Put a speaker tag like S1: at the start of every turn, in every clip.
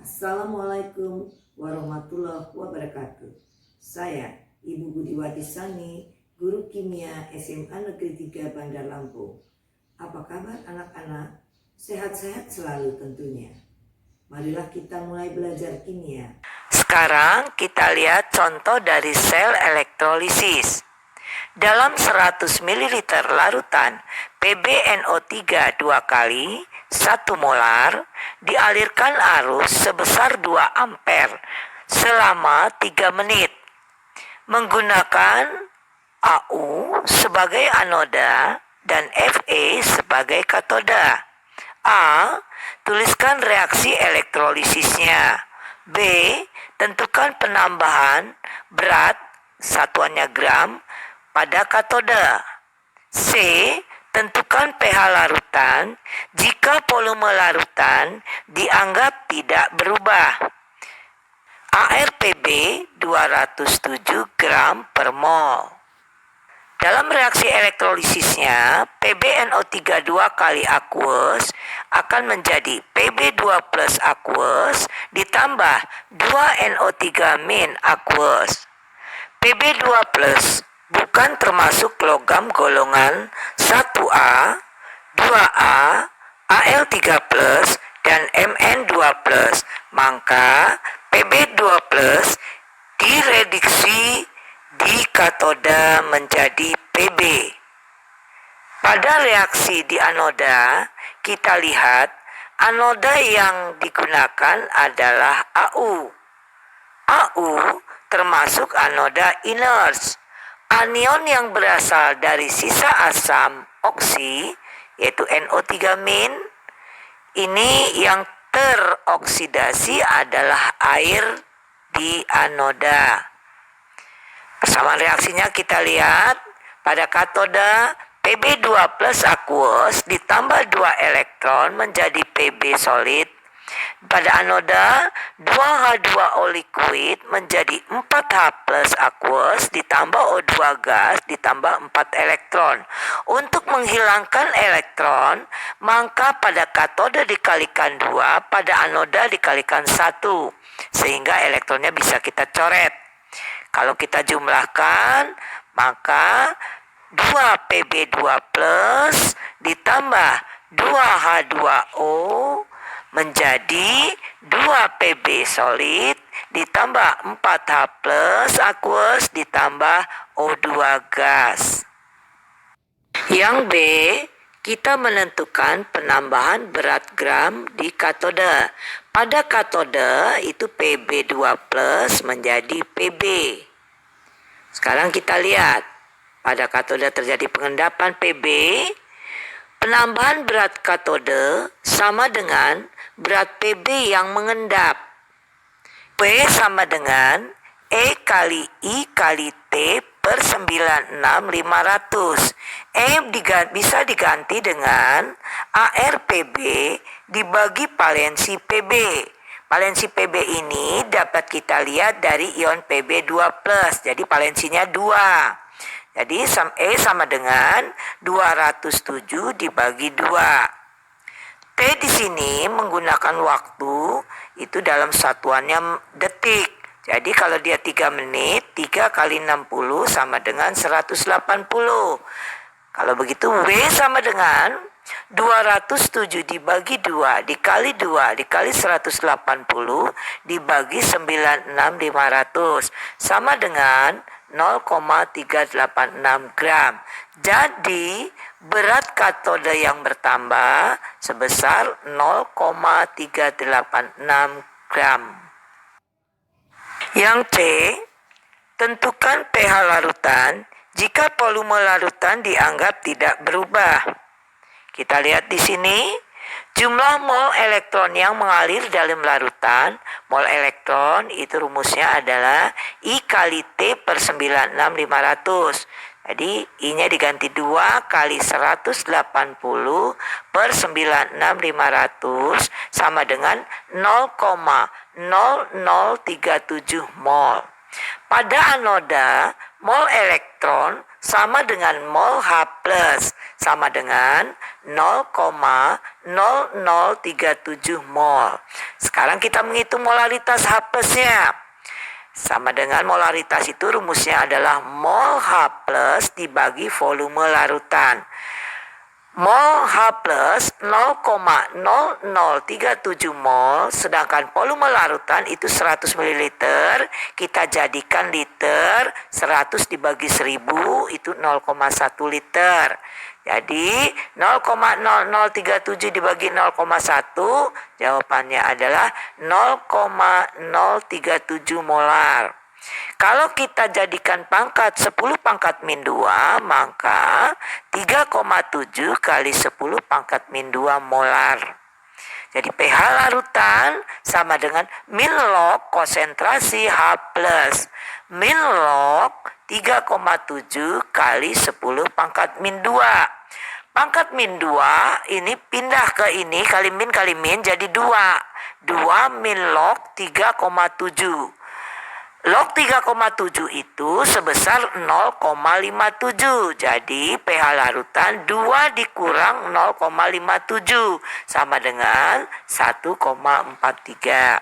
S1: Assalamualaikum warahmatullahi wabarakatuh. Saya Ibu Budiwati Sani, Guru Kimia SMA Negeri 3 Bandar Lampung. Apa kabar anak-anak? Sehat-sehat selalu tentunya. Marilah kita mulai belajar kimia. Sekarang kita lihat contoh dari sel elektrolisis. Dalam 100 ml larutan PbNO3 2 kali 1 molar dialirkan arus sebesar 2 ampere selama 3 menit menggunakan AU sebagai anoda dan Fe sebagai katoda. A. Tuliskan reaksi elektrolisisnya. B. Tentukan penambahan berat satuannya gram pada katoda. C. Tentukan pH larutan jika volume larutan dianggap tidak berubah. ARPB 207 gram per mol. Dalam reaksi elektrolisisnya, PbNO3 2 kali aqueous akan menjadi Pb2 plus aqueous ditambah 2 NO3 min aqueous. Pb2 plus bukan termasuk logam golongan 1A, 2A, Al3+, dan Mn2+, maka Pb2+, direduksi di katoda menjadi Pb. Pada reaksi di anoda, kita lihat anoda yang digunakan adalah AU. AU termasuk anoda inert. Anion yang berasal dari sisa asam oksi, yaitu NO3-, ini yang teroksidasi adalah air di anoda. Persamaan reaksinya kita lihat pada katoda Pb2 plus aqueous ditambah 2 elektron menjadi Pb solid. Pada anoda 2H2O liquid menjadi 4H plus aqueous ditambah O2 gas ditambah 4 elektron. Untuk menghilangkan elektron, maka pada katoda dikalikan 2, pada anoda dikalikan 1, sehingga elektronnya bisa kita coret. Kalau kita jumlahkan, maka 2 Pb2 plus ditambah 2H2O menjadi 2 Pb solid ditambah 4H plus aqueous ditambah O2 gas. Yang B, kita menentukan penambahan berat gram di katoda. Pada katoda itu Pb2 plus menjadi Pb. Sekarang kita lihat, pada katoda terjadi pengendapan Pb, penambahan berat katoda sama dengan berat Pb yang mengendap. P sama dengan E kali I kali T per 96.500. E bisa diganti dengan ARPB dibagi valensi Pb. Valensi Pb ini dapat kita lihat dari ion Pb2+, jadi valensinya 2. Jadi E sama dengan 207 dibagi 2. T di sini menggunakan waktu itu dalam satuannya detik. Jadi kalau dia 3 menit, 3 kali 60 sama dengan 180. Kalau begitu W sama dengan 207 dibagi 2 dikali 2 dikali 180 dibagi 96.500 sama dengan 0,386 gram. Jadi berat katoda yang bertambah sebesar 0,386 gram. Yang C, tentukan pH larutan jika volume larutan dianggap tidak berubah. Kita lihat di sini, jumlah mol elektron yang mengalir dalam larutan. Mol elektron itu rumusnya adalah I kali T per 96.500. Jadi I-nya diganti 2 kali 180 per 96.500 sama dengan 0,0037 mol. Pada anoda, mol elektron sama dengan mol H plus sama dengan 0,0037 mol. Sekarang kita menghitung molaritas H plusnya. Sama dengan molaritas itu rumusnya adalah mol H plus dibagi volume larutan. Mol H plus 0,0037 mol, sedangkan volume larutan itu 100 ml, kita jadikan liter, 100 dibagi 1000 itu 0,1 liter. Jadi 0,0037 dibagi 0,1, jawabannya adalah 0,037 molar. Kalau kita jadikan pangkat 10 pangkat min 2, maka 3,7 kali 10 pangkat min 2 molar. Jadi pH larutan sama dengan min log konsentrasi H plus. Min log 3,7 kali 10 pangkat min 2. Pangkat min 2 ini pindah ke ini, kali min jadi 2. 2 min log 3,7. Log 3,7 itu sebesar 0,57. Jadi pH larutan 2 dikurang 0,57 sama dengan 1,43.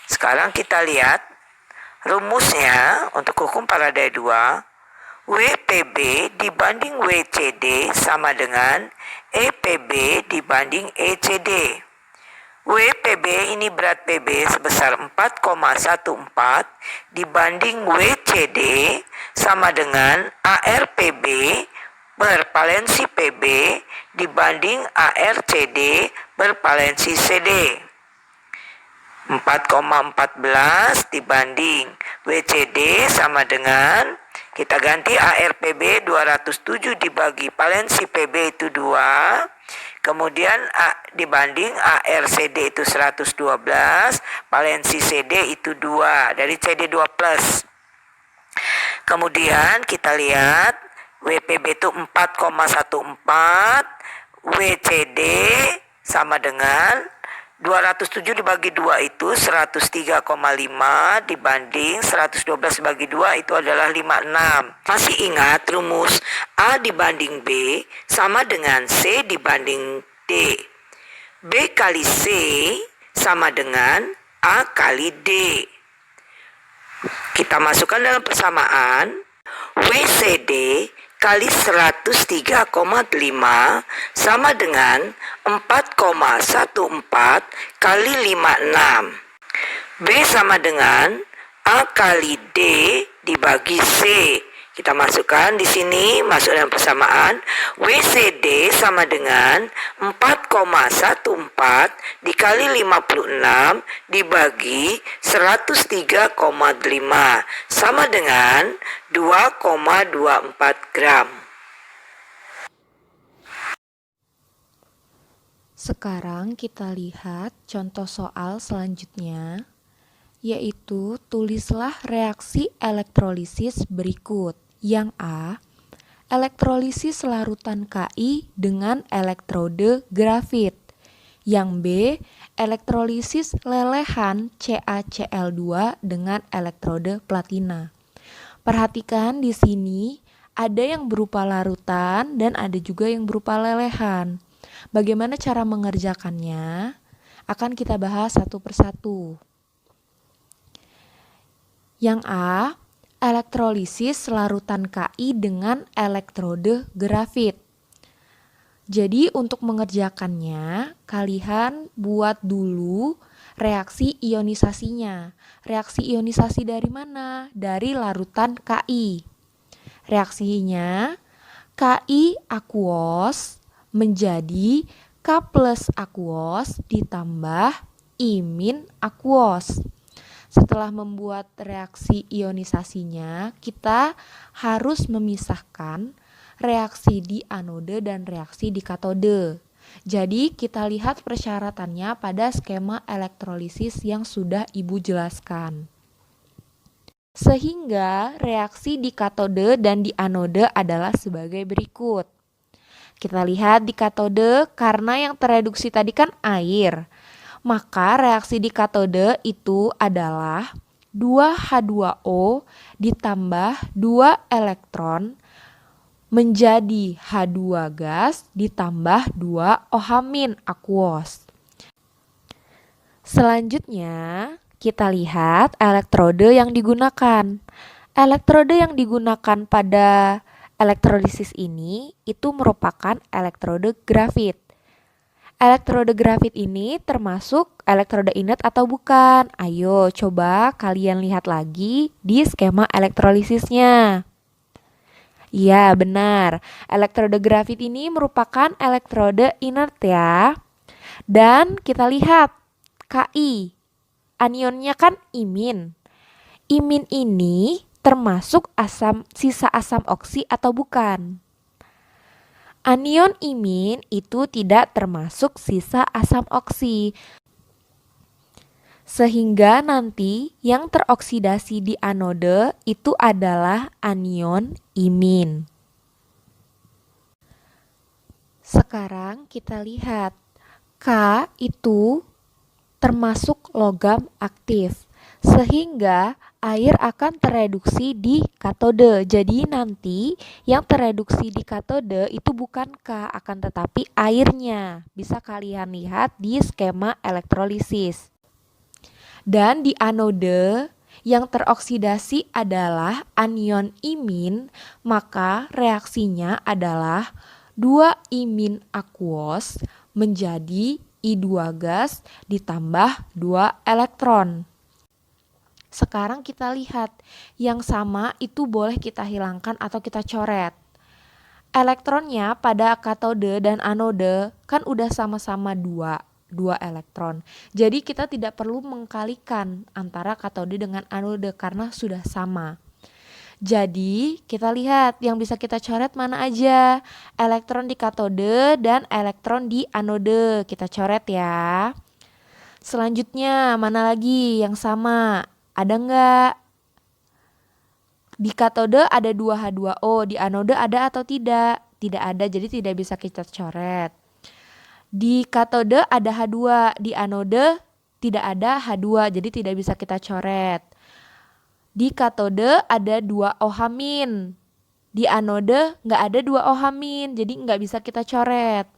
S1: Sekarang kita lihat rumusnya untuk hukum Faraday 2. WPB dibanding WCD sama dengan EPB dibanding ECD. WPB ini berat PB sebesar 4,14 dibanding WCD sama dengan ARPB bervalensi PB dibanding ARCD bervalensi CD. 4,14 dibanding WCD sama dengan, kita ganti ARPB 207 dibagi valensi PB itu 2, kemudian dibanding ARCD itu 112, valensi CD itu 2, dari CD 2 plus. Kemudian kita lihat WPB itu 4,14, WCD sama dengan 207 dibagi 2 itu 103,5 dibanding 112 dibagi 2 itu adalah 56. Masih ingat rumus A dibanding B sama dengan C dibanding D. B kali C sama dengan A kali D. Kita masukkan dalam persamaan WCD kali 103,5 sama dengan 4,14 kali 56. B sama dengan A kali D dibagi C. Kita masukkan di sini, masuk dalam persamaan. WCD sama dengan 4,14 dikali 56 dibagi 103,5 sama dengan 2,24 gram.
S2: Sekarang kita lihat contoh soal selanjutnya, yaitu tulislah reaksi elektrolisis berikut. Yang A, elektrolisis larutan Ki dengan elektrode grafit. Yang B, elektrolisis lelehan CaCl2 dengan elektrode platina. Perhatikan di sini ada yang berupa larutan dan ada juga yang berupa lelehan. Bagaimana cara mengerjakannya? Akan kita bahas satu persatu. Yang A, elektrolisis larutan Ki dengan elektrode grafit. Jadi untuk mengerjakannya, kalian buat dulu reaksi ionisasinya. Reaksi ionisasi dari mana? Dari larutan Ki. Reaksinya, Ki aquos menjadi K plus aquos ditambah I min aquos. setelah membuat reaksi ionisasinya, kita harus memisahkan reaksi di anode dan reaksi di katode. Jadi kita lihat persyaratannya pada skema elektrolisis yang sudah Ibu jelaskan. Sehingga reaksi di katode dan di anode adalah sebagai berikut. Kita lihat di katode, karena yang tereduksi tadi kan air, maka reaksi di katode itu adalah 2H2O ditambah 2 elektron menjadi H2 gas ditambah 2 OH- aquos. Selanjutnya, kita lihat elektrode yang digunakan. Elektrode yang digunakan pada elektrolisis ini itu merupakan elektrode grafit. Elektrode grafit ini termasuk elektrode inert atau bukan? Ayo coba kalian lihat lagi di skema elektrolisisnya. Iya benar, elektrode grafit ini merupakan elektrode inert ya. Dan kita lihat Ki, anionnya kan imin. Imin ini termasuk sisa asam oksi atau bukan? Anion imin itu tidak termasuk sisa asam oksi. Sehingga nanti yang teroksidasi di anode itu adalah anion imin. Sekarang kita lihat K itu termasuk logam aktif. Sehingga air akan tereduksi di katode. Jadi nanti yang tereduksi di katode itu bukan K, akan tetapi airnya. Bisa kalian lihat di skema elektrolisis. Dan di anode yang teroksidasi adalah anion imin, maka reaksinya adalah 2 imin aquos menjadi I2 gas ditambah 2 elektron. Sekarang kita lihat, yang sama itu boleh kita hilangkan atau kita coret. Elektronnya pada katode dan anode kan udah sama-sama 2 elektron. Jadi kita tidak perlu mengkalikan antara katode dengan anode karena sudah sama. Jadi kita lihat yang bisa kita coret mana aja. Elektron di katode dan elektron di anode. Kita coret ya. Selanjutnya mana lagi yang sama? Ada nggak? Di katode ada 2H2O, di anode ada atau tidak? Tidak ada, jadi tidak bisa kita coret. Di katode ada H2, di anode tidak ada H2, jadi tidak bisa kita coret. Di katode ada 2 OH-, di anode nggak ada 2 OH-, jadi nggak bisa kita coret.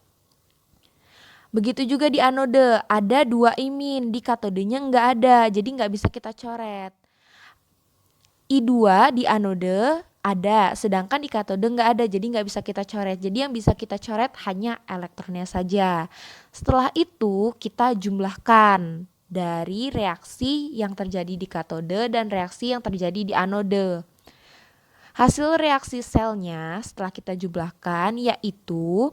S2: Begitu juga di anode, ada 2 imin, di katodenya nggak ada, jadi nggak bisa kita coret. I2 di anode ada, sedangkan di katode nggak ada, jadi nggak bisa kita coret. Jadi yang bisa kita coret hanya elektronnya saja. Setelah itu kita jumlahkan dari reaksi yang terjadi di katode dan reaksi yang terjadi di anode. Hasil reaksi selnya setelah kita jumlahkan yaitu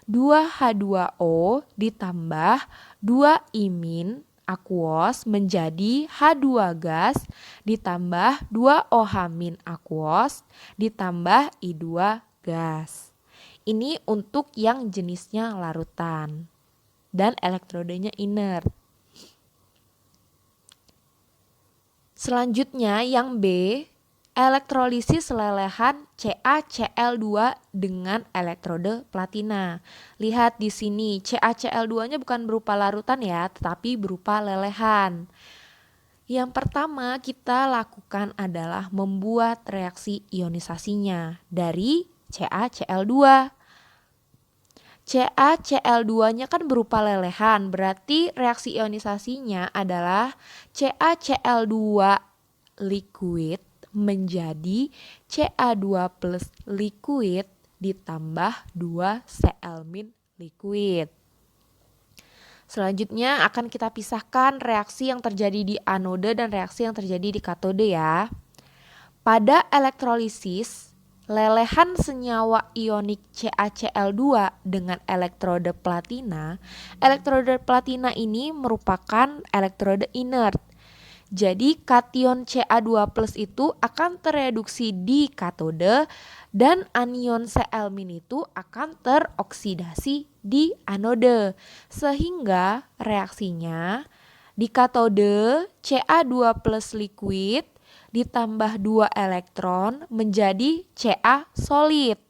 S2: 2H2O ditambah 2 imin aquos menjadi H2 gas ditambah 2 OH- aquos ditambah I2 gas. Ini untuk yang jenisnya larutan dan elektrodenya inert. Selanjutnya yang B, elektrolisis lelehan CaCl2 dengan elektrode platina. Lihat di sini, CaCl2-nya bukan berupa larutan ya, tetapi berupa lelehan. Yang pertama kita lakukan adalah membuat reaksi ionisasinya dari CaCl2. CaCl2-nya kan berupa lelehan, berarti reaksi ionisasinya adalah CaCl2 liquid menjadi Ca2 plus liquid ditambah 2 Cl- liquid. Selanjutnya akan kita pisahkan reaksi yang terjadi di anode dan reaksi yang terjadi di katode ya. Pada elektrolisis, lelehan senyawa ionik CaCl2 dengan elektrode platina ini merupakan elektrode inert. Jadi kation Ca2+ itu akan tereduksi di katode dan anion Cl- itu akan teroksidasi di anode. Sehingga reaksinya di katode Ca2+ liquid ditambah 2 elektron menjadi Ca solid.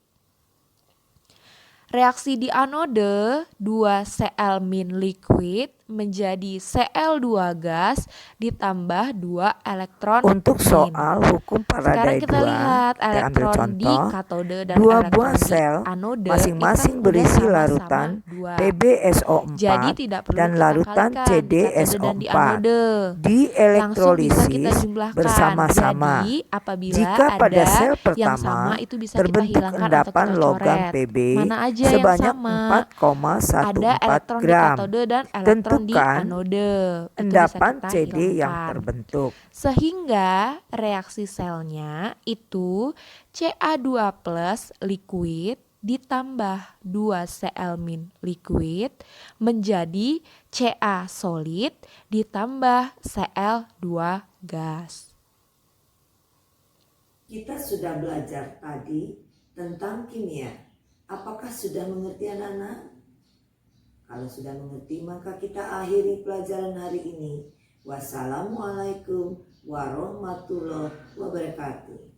S2: Reaksi di anode 2 Cl- liquid menjadi Cl2 gas ditambah 2 elektron
S1: Untuk
S2: min.
S1: soal hukum
S2: Sekarang
S1: Faraday
S2: kita
S1: 2,
S2: lihat
S1: kita ambil
S2: elektron di
S1: contoh.
S2: katode dan
S1: Dua
S2: elektron
S1: buah
S2: di
S1: sel
S2: anode
S1: masing-masing
S2: itu udah
S1: berisi
S2: sama-sama
S1: larutan
S2: 2.
S1: PbSO4
S2: Jadi tidak perlu
S1: dan
S2: kita
S1: larutan
S2: kalikan di katode dan di
S1: CdSO4
S2: anode. Langsung bisa kita
S1: dielektrolisis
S2: jumlahkan.
S1: bersama-sama.
S2: Jadi apabila
S1: Jika pada
S2: ada
S1: sel
S2: yang sama
S1: pertama
S2: itu bisa kita
S1: terbentuk
S2: hilangkan atau
S1: endapan
S2: kita
S1: logam
S2: coret.
S1: Pb
S2: Mana aja yang
S1: sebanyak
S2: sama?
S1: 4,14
S2: Ada elektron di
S1: gram.
S2: katode dan elektron di
S1: Tentukan
S2: anode. Itu bisa
S1: endapan
S2: kita
S1: Cd yang
S2: hilangkan.
S1: terbentuk.
S2: Sehingga reaksi selnya itu Ca2+ liquid ditambah 2 Cl- liquid menjadi Ca solid ditambah Cl2 gas.
S1: Kita sudah belajar tadi tentang kimia. Apakah sudah mengerti anak-anak? Kalau sudah mengerti maka kita akhiri pelajaran hari ini. Wassalamualaikum warahmatullahi wabarakatuh.